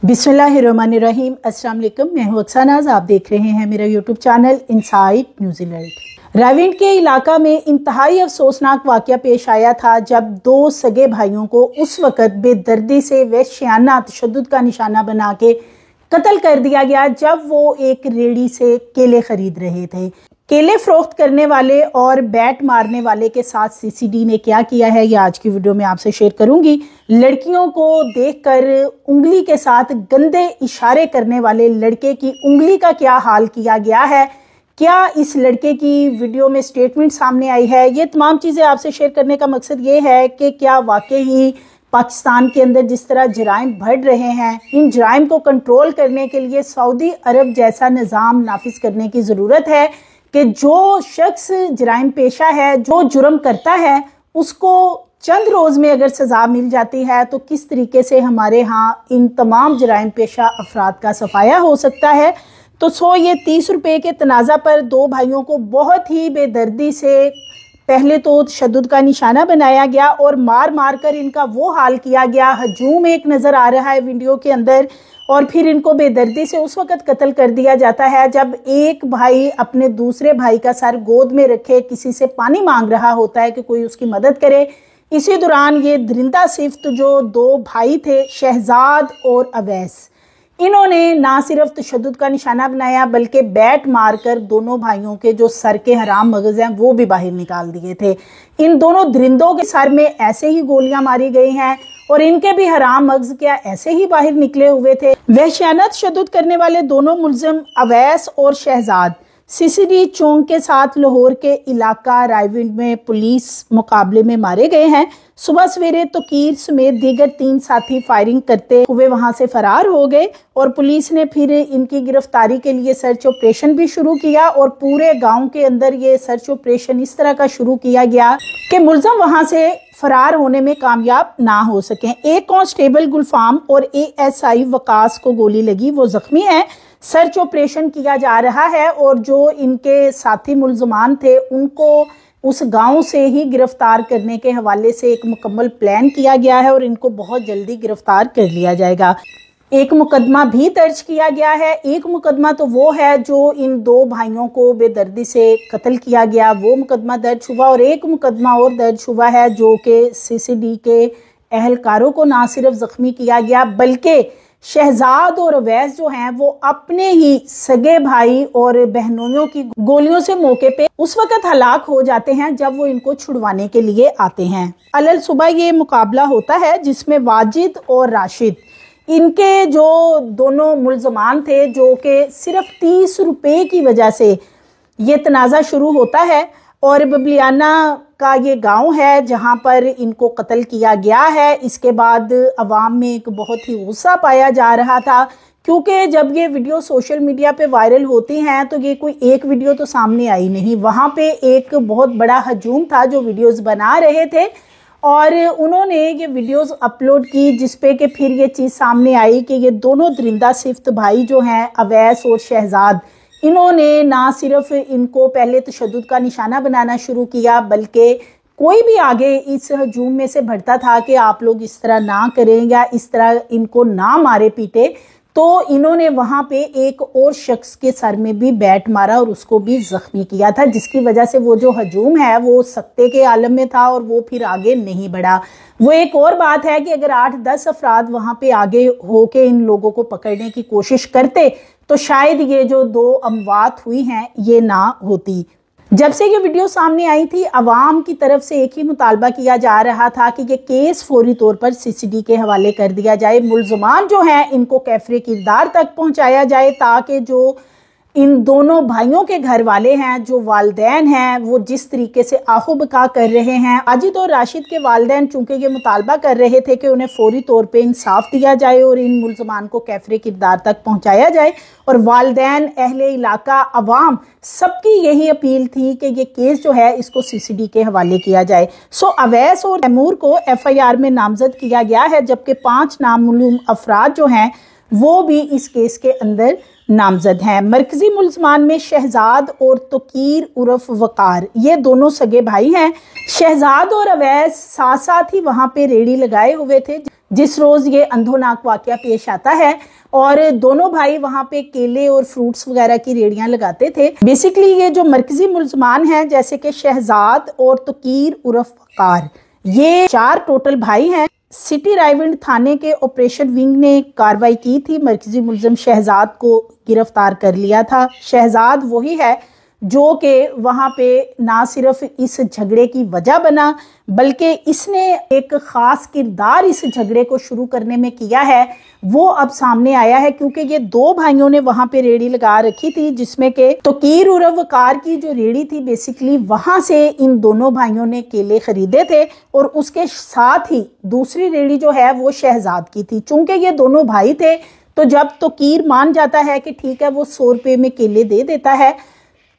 बिस्मिल्लाहिर्रहमानिर्रहीम। अस्सलाम वालेकुम। मैं हूँ अक्सानाज़। आप देख रहे हैं मेरा YouTube channel inside news alert. Raiwind के इलाका में इंतहाई अफसोसनाक वाक़या पेश आया था जब दो सगे भाइयों को उस वक़्त बेदर्दी से वहशियाना तशद्दुद का निशाना बना के कत्ल कर दिया गया जब वो एक रेड़ी से केले खरीद रहे थे। केले फरोख्त करने वाले और बैट मारने वाले के साथ सीसीडी ने क्या किया है, यह आज की वीडियो में आपसे शेयर करूंगी। लड़कियों को देखकर उंगली के साथ गंदे इशारे करने वाले लड़के की उंगली का क्या हाल किया गया है, क्या इस लड़के की वीडियो में स्टेटमेंट सामने आई है, ये तमाम चीज़ें आपसे शेयर करने का मकसद ये है कि क्या वाकई ही पाकिस्तान के अंदर जिस तरह जराइम बढ़ रहे हैं, इन जराइम को कंट्रोल करने के लिए सऊदी अरब जैसा निज़ाम नाफिज करने की ज़रूरत है कि जो शख्स जराइम पेशा है, जो जुर्म करता है, उसको चंद रोज़ में अगर सज़ा मिल जाती है तो किस तरीके से हमारे यहाँ इन तमाम जराइम पेशा अफराद का सफाया हो सकता है। तो ये 30 रुपये के तनाज़ा पर दो भाइयों को बहुत ही बेदर्दी से पहले तो तशद्दुद का निशाना बनाया गया और मार मार कर इनका वो हाल किया गया। हजूम एक नज़र आ रहा है वीडियो के अंदर और फिर इनको बेदर्दी से उस वक़्त कत्ल कर दिया जाता है जब एक भाई अपने दूसरे भाई का सर गोद में रखे किसी से पानी मांग रहा होता है कि कोई उसकी मदद करे। इसी दौरान ये दरिंदा सिफ्त जो दो भाई थे, शहजाद और अवैस, इन्होंने ना सिर्फ तशद्दुद का निशाना बनाया बल्कि बैट मारकर दोनों भाइयों के जो सर के हराम मगज हैं वो भी बाहर निकाल दिए थे। इन दोनों दरिंदों के सर में ऐसे ही गोलियां मारी गई हैं और इनके भी हराम मगज क्या ऐसे ही बाहर निकले हुए थे। वहशियाना तशद्दुद करने वाले दोनों मुलजिम अवैस और शहजाद सीसीडी चौक के साथ लाहौर के इलाका रायविंड में पुलिस मुकाबले में मारे गए हैं। सुबह सवेरे तोकीर समेत दीगर 3 साथी फायरिंग करते हुए वहां से फरार हो गए और पुलिस ने फिर इनकी गिरफ्तारी के लिए सर्च ऑपरेशन भी शुरू किया और पूरे गांव के अंदर ये सर्च ऑपरेशन इस तरह का शुरू किया गया कि मुलजिम वहां से फरार होने में कामयाब ना हो सकें। एक कांस्टेबल गुलफाम और एएसआई वकास को गोली लगी, वो जख्मी है। सर्च ऑपरेशन किया जा रहा है और जो इनके साथी मुलजमान थे उनको उस गांव से ही गिरफ्तार करने के हवाले से एक मुकम्मल प्लान किया गया है और इनको बहुत जल्दी गिरफ्तार कर लिया जाएगा। एक मुकदमा भी दर्ज किया गया है। एक मुकदमा तो वो है जो इन दो भाइयों को बेदर्दी से कत्ल किया गया, वो मुकदमा दर्ज हुआ और एक मुकदमा और दर्ज हुआ है जो कि सीसीडी के अहलकारों को ना सिर्फ जख्मी किया गया बल्कि शहजाद और अवैस जो हैं वो अपने ही सगे भाई और बहनोइयों की गोलियों से मौके पे उस वक्त हलाक हो जाते हैं जब वो इनको छुड़वाने के लिए आते हैं। अलल सुबह ये मुकाबला होता है जिसमें वाजिद और राशिद, इनके जो दोनों मुलजमान थे, जो कि सिर्फ 30 रुपये की वजह से ये तनाज़ा शुरू होता है और बबलियाना का ये गांव है जहां पर इनको कत्ल किया गया है। इसके बाद अवाम में एक बहुत ही गुस्सा पाया जा रहा था क्योंकि जब ये वीडियो सोशल मीडिया पे वायरल होती हैं तो ये कोई एक वीडियो तो सामने आई नहीं, वहां पे एक बहुत बड़ा हजूम था जो वीडियोस बना रहे थे और उन्होंने ये वीडियोस अपलोड की जिसपे कि फिर ये चीज़ सामने आई कि ये दोनों दरिंदा सिफ्त भाई जो हैं अवैस और शहजाद, इन्होंने ना सिर्फ इनको पहले तशद्दुद का निशाना बनाना शुरू किया बल्कि कोई भी आगे इस हजूम में से बढ़ता था कि आप लोग इस तरह ना करें या इस तरह इनको ना मारे पीटे, तो इन्होंने वहां पे एक और शख्स के सर में भी बैट मारा और उसको भी जख्मी किया था, जिसकी वजह से वो जो हजूम है वो सख्ते के आलम में था और वो फिर आगे नहीं बढ़ा। वो एक और बात है कि अगर 8-10 अफराद वहां पे आगे होके इन लोगों को पकड़ने की कोशिश करते तो शायद ये जो 2 अमवात हुई हैं ये ना होती। जब से ये वीडियो सामने आई थी अवाम की तरफ से एक ही मुतालबा किया जा रहा था कि ये केस फौरी तौर पर सीसीडी के हवाले कर दिया जाए, मुलजमान जो हैं इनको कैफरे किरदार तक पहुंचाया जाए ताकि जो इन दोनों भाइयों के घर वाले हैं, जो वालिदैन हैं, वो जिस तरीके से आहू बका कर रहे हैं। वाजिद और राशिद के वालिदैन चूंकि ये मुतालबा कर रहे थे कि उन्हें फौरी तौर पे इंसाफ दिया जाए और इन मुलजमान को कैफरे किरदार तक पहुंचाया जाए और वालिदैन, अहले इलाका, अवाम सबकी यही अपील थी कि ये केस जो है इसको सीसीडी के हवाले किया जाए। अवैस और तैमूर को FIR में नामजद किया गया है जबकि 5 नामालूम अफराद जो हैं वो भी इस केस के अंदर नामजद हैं। मरकजी मुलजमान में शहजाद और तोकीर उर्फ वकार, ये दोनों सगे भाई हैं। शहजाद और अवैस साथ साथ ही वहां पे रेड़ी लगाए हुए थे जिस रोज ये अंधोनाक वाकया पेश आता है। और दोनों भाई वहां पे केले और फ्रूट्स वगैरह की रेड़ियां लगाते थे। बेसिकली ये जो मरकजी मुलजमान हैं जैसे कि शहजाद और तकीर उर्फ वकार, ये 4 टोटल भाई हैं। सिटी रायविंड थाने के ऑपरेशन विंग ने कार्रवाई की थी, मरकजी मुलजिम शहजाद को गिरफ्तार कर लिया था। शहजाद वही है जो कि वहां पे ना सिर्फ इस झगड़े की वजह बना बल्कि इसने एक खास किरदार इस झगड़े को शुरू करने में किया है, वो अब सामने आया है। क्योंकि ये 2 भाइयों ने वहां पे रेड़ी लगा रखी थी जिसमें के तकीर उर्फ वकार की जो रेड़ी थी बेसिकली वहां से इन दोनों भाइयों ने केले खरीदे थे और उसके साथ ही दूसरी रेड़ी जो है वो शहजाद की थी। चूंकि ये दोनों भाई थे तो जब तकीर मान जाता है कि ठीक है वो 100 रुपए में केले दे देता है,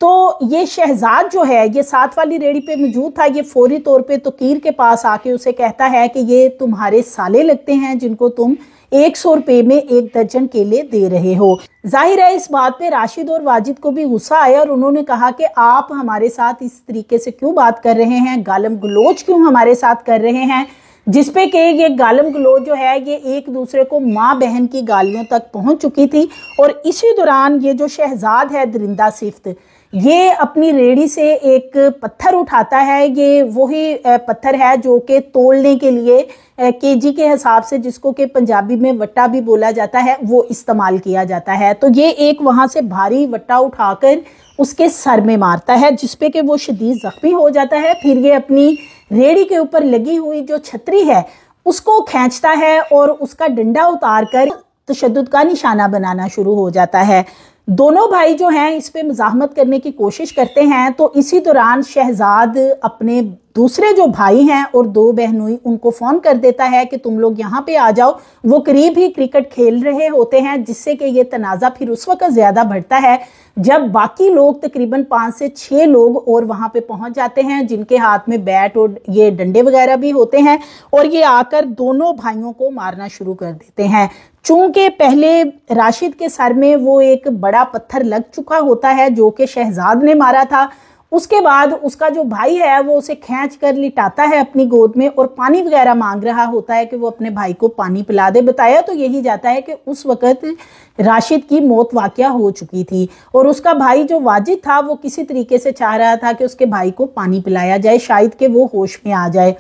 तो ये शहजाद जो है ये साथ वाली रेड़ी पे मौजूद था। ये फौरी तौर पे तकीर के पास आके उसे कहता है कि ये तुम्हारे साले लगते हैं जिनको तुम 100 रुपए में 1 दर्जन केले दे रहे हो। जाहिर है इस बात पे राशिद और वाजिद को भी गुस्सा आया और उन्होंने कहा कि आप हमारे साथ इस तरीके से क्यों बात कर रहे हैं, गालम गलोच क्यों हमारे साथ कर रहे हैं, जिसपे कि ये गालम गलोच जो है ये एक दूसरे को माँ बहन की गालियों तक पहुंच चुकी थी। और इसी दौरान ये जो शहजाद है दरिंदा सिफ्त, ये अपनी रेड़ी से एक पत्थर उठाता है। ये वही पत्थर है जो कि तोलने के लिए केजी के हिसाब से, जिसको कि पंजाबी में वट्टा भी बोला जाता है, वो इस्तेमाल किया जाता है। तो ये एक वहां से भारी वट्टा उठाकर उसके सर में मारता है जिसपे कि वो शदीद जख्मी हो जाता है। फिर ये अपनी रेड़ी के ऊपर लगी हुई जो छतरी है उसको खींचता है और उसका डंडा उतार कर तशद्दुद का निशाना बनाना शुरू हो जाता है। दोनों भाई जो हैं इस पे मज़ाहमत करने की कोशिश करते हैं। तो इसी दौरान शहजाद अपने दूसरे जो भाई हैं और 2 बहनोई उनको फोन कर देता है कि तुम लोग यहाँ पे आ जाओ। वो करीब ही क्रिकेट खेल रहे होते हैं जिससे कि ये तनाज़ा फिर उस वक्त ज्यादा बढ़ता है जब बाकी लोग तकरीबन 5 से 6 लोग और वहां पे पहुंच जाते हैं जिनके हाथ में बैट और ये डंडे वगैरह भी होते हैं और ये आकर दोनों भाइयों को मारना शुरू कर देते हैं। चूंकि पहले राशिद के सर में वो एक बड़ा पत्थर लग चुका होता है जो कि शहजाद ने मारा था, उसके बाद उसका जो भाई है वो उसे खींच कर लिटाता है अपनी गोद में और पानी वगैरह मांग रहा होता है कि वो अपने भाई को पानी पिला दे। बताया तो यही जाता है कि उस वक्त राशिद की मौत वाकया हो चुकी थी और उसका भाई जो वाजिद था वो किसी तरीके से चाह रहा था कि उसके भाई को पानी पिलाया जाए, शायद कि वो होश में आ जाए।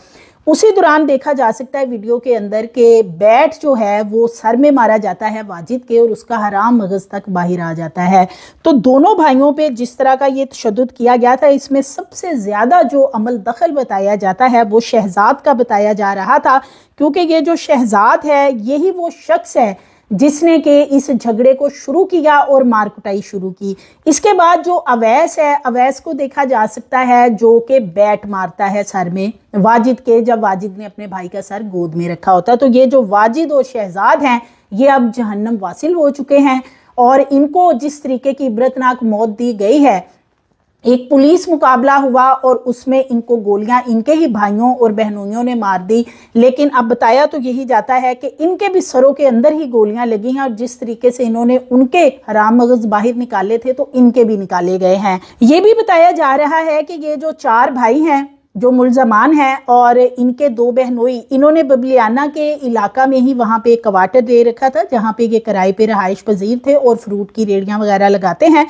उसी दौरान देखा जा सकता है वीडियो के अंदर के बैट जो है वो सर में मारा जाता है वाजिद के और उसका हराम मगज तक बाहर आ जाता है। तो दोनों भाइयों पे जिस तरह का ये तशद्दुद किया गया था इसमें सबसे ज्यादा जो अमल दखल बताया जाता है वो शहजाद का बताया जा रहा था, क्योंकि ये जो शहजाद है यही वो शख्स है जिसने के इस झगड़े को शुरू किया और मारकुटाई शुरू की। इसके बाद जो अवैस है, अवैस को देखा जा सकता है जो कि बैट मारता है सर में वाजिद के, जब वाजिद ने अपने भाई का सर गोद में रखा होता है। तो ये जो वाजिद और शहजाद हैं ये अब जहन्नम वासिल हो चुके हैं और इनको जिस तरीके की इबरतनाक मौत दी गई है, एक पुलिस मुकाबला हुआ और उसमें इनको गोलियां इनके ही भाइयों और बहनोइयों ने मार दी। लेकिन अब बताया तो यही जाता है कि इनके भी सरों के अंदर ही गोलियां लगी हैं और जिस तरीके से इन्होंने उनके हराम मगज बाहर निकाले थे तो इनके भी निकाले गए हैं। ये भी बताया जा रहा है कि ये जो 4 भाई हैं जो मुलजमान हैं और इनके 2 बहनोई, इन्होंने बबलियाना के इलाका में ही वहां पे क्वार्टर दे रखा था जहां पे ये किराए पे रहाइश पजीर थे और फ्रूट की रेड़ियां वगैरह लगाते हैं।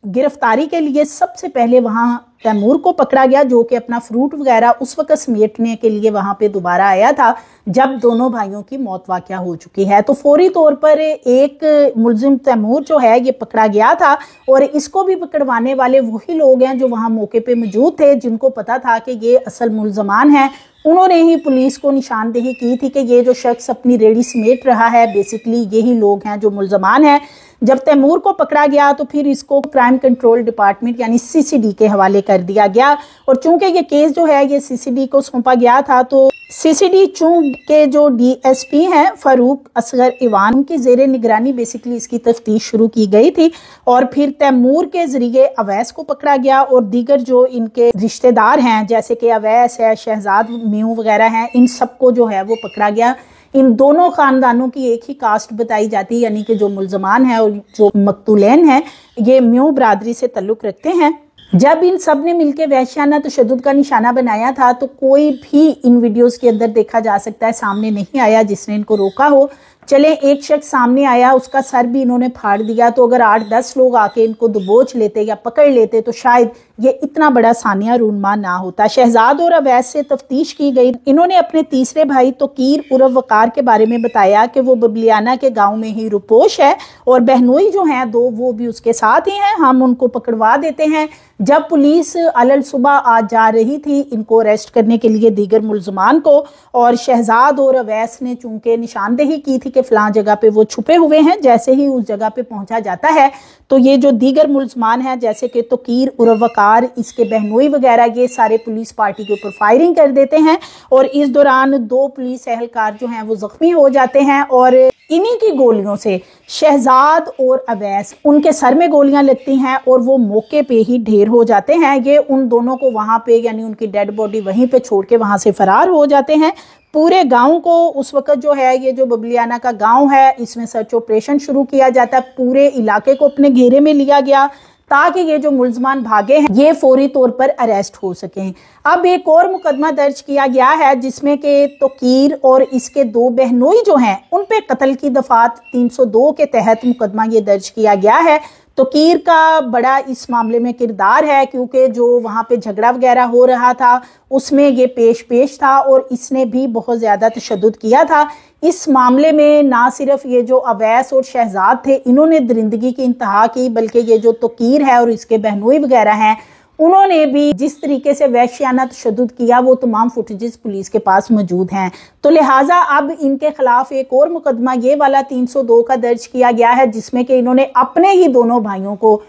गिरफ्तारी के लिए सबसे पहले वहां तैमूर को पकड़ा गया जो कि अपना फ्रूट वगैरह उस वक्त समेटने के लिए वहां पे दोबारा आया था जब दोनों भाइयों की मौत वाकया हो चुकी है। तो फौरी तौर पर एक मुलजिम तैमूर जो है ये पकड़ा गया था और इसको भी पकड़वाने वाले वही लोग हैं जो वहां मौके पे मौजूद थे, जिनको पता था कि ये असल मुलजमान है। उन्होंने ही पुलिस को निशानदेही की थी कि ये जो शख्स अपनी रेड़ी समेट रहा है बेसिकली यही लोग हैं जो मुलजमान हैं। जब तैमूर को पकड़ा गया तो फिर इसको क्राइम कंट्रोल डिपार्टमेंट यानी सीसीडी के हवाले कर दिया गया और चूंकि ये केस जो है ये सीसीडी को सौंपा गया था तो सीसीडी चूंक के जो डीएसपी हैं फारूक असगर ईवान की जेर निगरानी बेसिकली इसकी तफ्तीश शुरू की गई थी और फिर तैमूर के जरिए अवैस को पकड़ा गया और दीगर जो इनके रिश्तेदार हैं जैसे कि अवैस है, शहजाद म्यू वगैरह हैं, इन सबको जो है वो पकड़ा गया। इन दोनों खानदानों की एक ही कास्ट बताई जाती है, यानी कि जो मुलजमान है और जो मकतूलैन है ये म्यू बरादरी से ताल्लुक रखते हैं। जब इन सब ने मिलकर वहशियाना तशद्दुद का निशाना बनाया था तो कोई भी इन वीडियोस के अंदर देखा जा सकता है सामने नहीं आया जिसने इनको रोका हो। चले एक शख्स सामने आया, उसका सर भी इन्होंने फाड़ दिया, तो अगर 8-10 लोग आके इनको दबोच लेते या पकड़ लेते तो शायद ये इतना बड़ा सानिया रूनमा ना होता। शहजाद और अवैस से तफ्तीश की गई। इन्होंने अपने तीसरे भाई तोकीर उर्फ वकार के बारे में बताया कि वो बबलियाना के गांव में ही रुपोश है और बहनोई जो हैं 2 वो भी उसके साथ ही हैं, हम उनको पकड़वा देते हैं। जब पुलिस अलल सुबह आज जा रही थी इनको अरेस्ट करने के लिए दीगर मुलजमान को, और शहजाद और अवैस ने चूंकि निशानदेही की थी कि फलां जगह पे वो छुपे हुए हैं, जैसे ही उस जगह पे पहुंचा जाता है तो ये जो दीगर मुलजमान हैं जैसे कि तोकीर उर्फ वकार, इसके बहनोई वगैरह, ये सारे पुलिस पार्टी के ऊपर फायरिंग कर देते हैं और इस दौरान 2 पुलिस एहलकार जो हैं वो जख्मी हो जाते हैं और इन्हीं की गोलियों से शहजाद और अवैस उनके सर में गोलियां लगती हैं और वो मौके पे ही ढेर हो जाते हैं। ये उन दोनों को वहां पे यानी उनकी डेड बॉडी वहीं पे छोड़ के वहां से फरार हो जाते हैं। पूरे गांव को उस वक्त जो है, ये जो बबलियाना का गांव है, इसमें सर्च ऑपरेशन शुरू किया जाता है। पूरे इलाके को अपने घेरे में लिया गया ताकि ये जो मुलजमान भागे हैं ये फौरी तौर पर अरेस्ट हो सकें। अब एक और मुकदमा दर्ज किया गया है जिसमें कि तोकीर और इसके 2 बहनोई जो हैं उन पे कत्ल की दफात 302 के तहत मुकदमा ये दर्ज किया गया है। तोकीर का बड़ा इस मामले में किरदार है क्योंकि जो वहाँ पे झगड़ा वगैरह हो रहा था उसमें ये पेश था और इसने भी बहुत ज़्यादा तशद्दुद किया था। इस मामले में ना सिर्फ ये जो अवैस और शहजाद थे इन्होंने दरिंदगी की इंतहा की, बल्कि ये जो तोकीर है और इसके बहनोई वगैरह हैं उन्होंने भी जिस तरीके से वहशियाना तशद्दुद किया वो तमाम फुटेजेस पुलिस के पास मौजूद हैं। तो लिहाजा अब इनके खिलाफ एक और मुकदमा ये वाला 302 का दर्ज किया गया है जिसमें कि इन्होंने अपने ही दोनों भाइयों को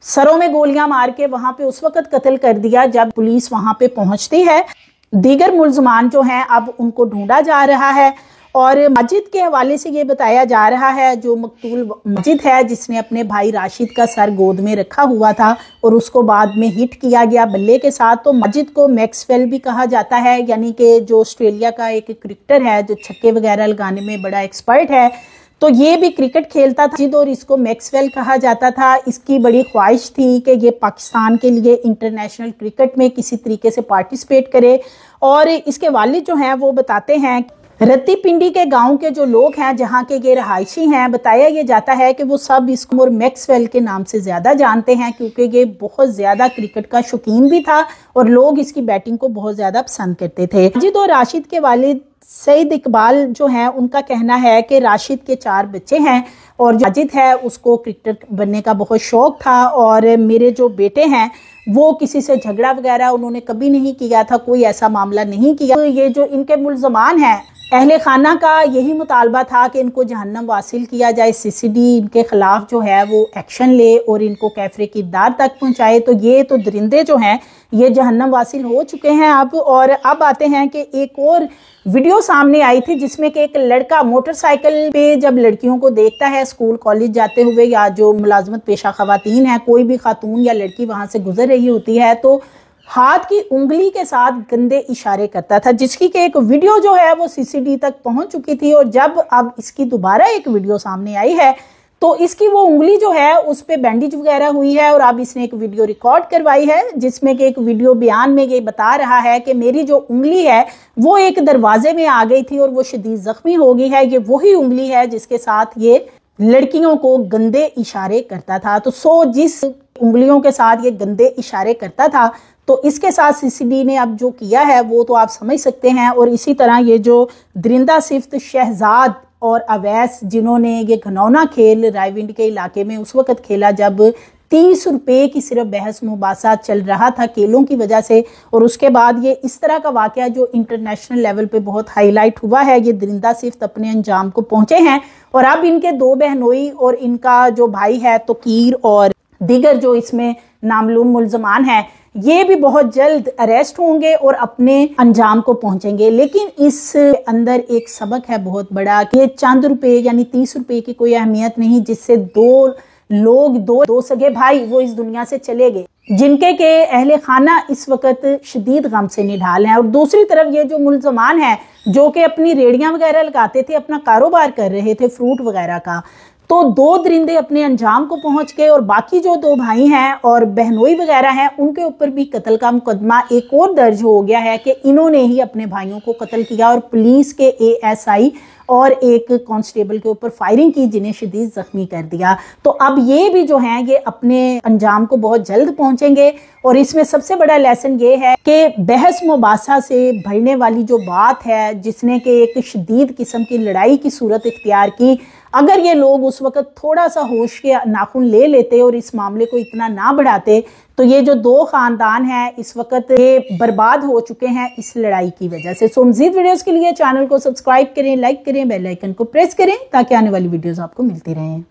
सरों में गोलियां मार के वहां पे उस वक्त कत्ल कर दिया जब पुलिस वहां पे पहुंचती है। दीगर मुलजमान जो हैं अब उनको ढूंढा जा रहा है और मस्जिद के हवाले से ये बताया जा रहा है, जो मकतूल मस्जिद है जिसने अपने भाई राशिद का सर गोद में रखा हुआ था और उसको बाद में हिट किया गया बल्ले के साथ, तो मस्जिद को मैक्सवेल भी कहा जाता है, यानी कि जो ऑस्ट्रेलिया का एक क्रिकेटर है जो छक्के वगैरह लगाने में बड़ा एक्सपर्ट है, तो ये भी क्रिकेट खेलता था और इसको मैक्सवेल कहा जाता था। इसकी बड़ी ख्वाहिश थी कि ये पाकिस्तान के लिए इंटरनेशनल क्रिकेट में किसी तरीके से पार्टिसिपेट करे और इसके वालिद जो हैं वो बताते हैं रत्ती पिंडी के गांव के जो लोग हैं जहां के ये रहायशी हैं, बताया ये जाता है कि वो सब इसको मैक्सवेल के नाम से ज्यादा जानते हैं क्योंकि ये बहुत ज्यादा क्रिकेट का शौकीन भी था और लोग इसकी बैटिंग को बहुत ज्यादा पसंद करते थे। माजिद और राशिद के वालिद सईद इकबाल जो हैं उनका कहना है कि राशिद के 4 बच्चे हैं और जो माजिद है उसको क्रिकेटर बनने का बहुत शौक था और मेरे जो बेटे हैं वो किसी से झगड़ा वगैरह उन्होंने कभी नहीं किया था, कोई ऐसा मामला नहीं किया। तो ये जो इनके मुलजमान हैं अहले खाना का यही मुतालबा था कि इनको जहन्नम वासिल किया जाए, सीसीडी इनके खिलाफ जो है वो एक्शन ले और इनको कैफरे की दार तक पहुंचाए। तो ये तो दरिंदे जो हैं ये जहन्नम वासिल हो चुके हैं अब। और अब आते हैं कि एक और वीडियो सामने आई थी जिसमें कि एक लड़का मोटरसाइकिल पे जब लड़कियों को देखता है स्कूल कॉलेज जाते हुए या जो मुलाजमत पेशा खवातीन है, कोई भी खातून या लड़की वहां से गुजर रही होती है तो हाथ की उंगली के साथ गंदे इशारे करता था, जिसकी कि एक वीडियो जो है वो सीसीडी तक पहुंच चुकी थी। और जब अब इसकी दोबारा एक वीडियो सामने आई है तो इसकी वो उंगली जो है उस पे बैंडेज वगैरह हुई है और अब इसने एक वीडियो रिकॉर्ड करवाई है जिसमें कि एक वीडियो बयान में ये बता रहा है कि मेरी जो उंगली है वो एक दरवाजे में आ गई थी और वो शदीद जख्मी हो गई है। ये वही उंगली है जिसके साथ ये लड़कियों को गंदे इशारे करता था। तो जिस उंगलियों के साथ ये गंदे इशारे करता था तो इसके साथ सीसीडी ने अब जो किया है वो तो आप समझ सकते हैं। और इसी तरह ये जो दरिंदा सिफ्त शहजाद और अवैस जिन्होंने ये घनौना खेल रायविंड के इलाके में उस वक्त खेला जब 30 रुपए की सिर्फ बहस मुबासा चल रहा था केलों की वजह से, और उसके बाद ये इस तरह का वाकया जो इंटरनेशनल लेवल पे बहुत हाईलाइट हुआ है, ये दरिंदा सिफ्त अपने अंजाम को पहुंचे हैं। और अब इनके 2 बहनोई और इनका जो भाई है तोकीर और दीगर जो इसमें नामलूम मुलजमान हैं ये भी बहुत जल्द अरेस्ट होंगे और अपने अंजाम को पहुंचेंगे। लेकिन इस अंदर एक सबक है बहुत बड़ा कि ये चंद रुपए यानी 30 रुपए की कोई अहमियत नहीं, जिससे 2 सगे भाई वो इस दुनिया से चले गए जिनके के अहले खाना इस वक्त शदीद गम से निढाल हैं। और दूसरी तरफ ये जो मुलजमान हैं जो कि अपनी रेड़ियां वगैरह लगाते थे, अपना कारोबार कर रहे थे फ्रूट वगैरह का, तो 2 दरिंदे अपने अंजाम को पहुंच गए और बाकी जो 2 भाई हैं और बहनोई वगैरह हैं उनके ऊपर भी कत्ल का मुकदमा एक और दर्ज हो गया है कि इन्होंने ही अपने भाइयों को कत्ल किया और पुलिस के एएसआई और एक कांस्टेबल के ऊपर फायरिंग की जिन्हें शदीद जख्मी कर दिया। तो अब ये भी जो हैं ये अपने अंजाम को बहुत जल्द पहुंचेंगे और इसमें सबसे बड़ा लेसन ये है कि बहस मुबासा से भरने वाली जो बात है जिसने कि एक शदीद किस्म की लड़ाई की सूरत इख्तियार की, अगर ये लोग उस वक्त थोड़ा सा होश के नाखून ले लेते और इस मामले को इतना ना बढ़ाते तो ये जो 2 खानदान हैं इस वक्त ये बर्बाद हो चुके हैं इस लड़ाई की वजह से। सो मज़ीद वीडियोस के लिए चैनल को सब्सक्राइब करें, लाइक करें, बेल आइकन को प्रेस करें ताकि आने वाली वीडियोस आपको मिलती रहें।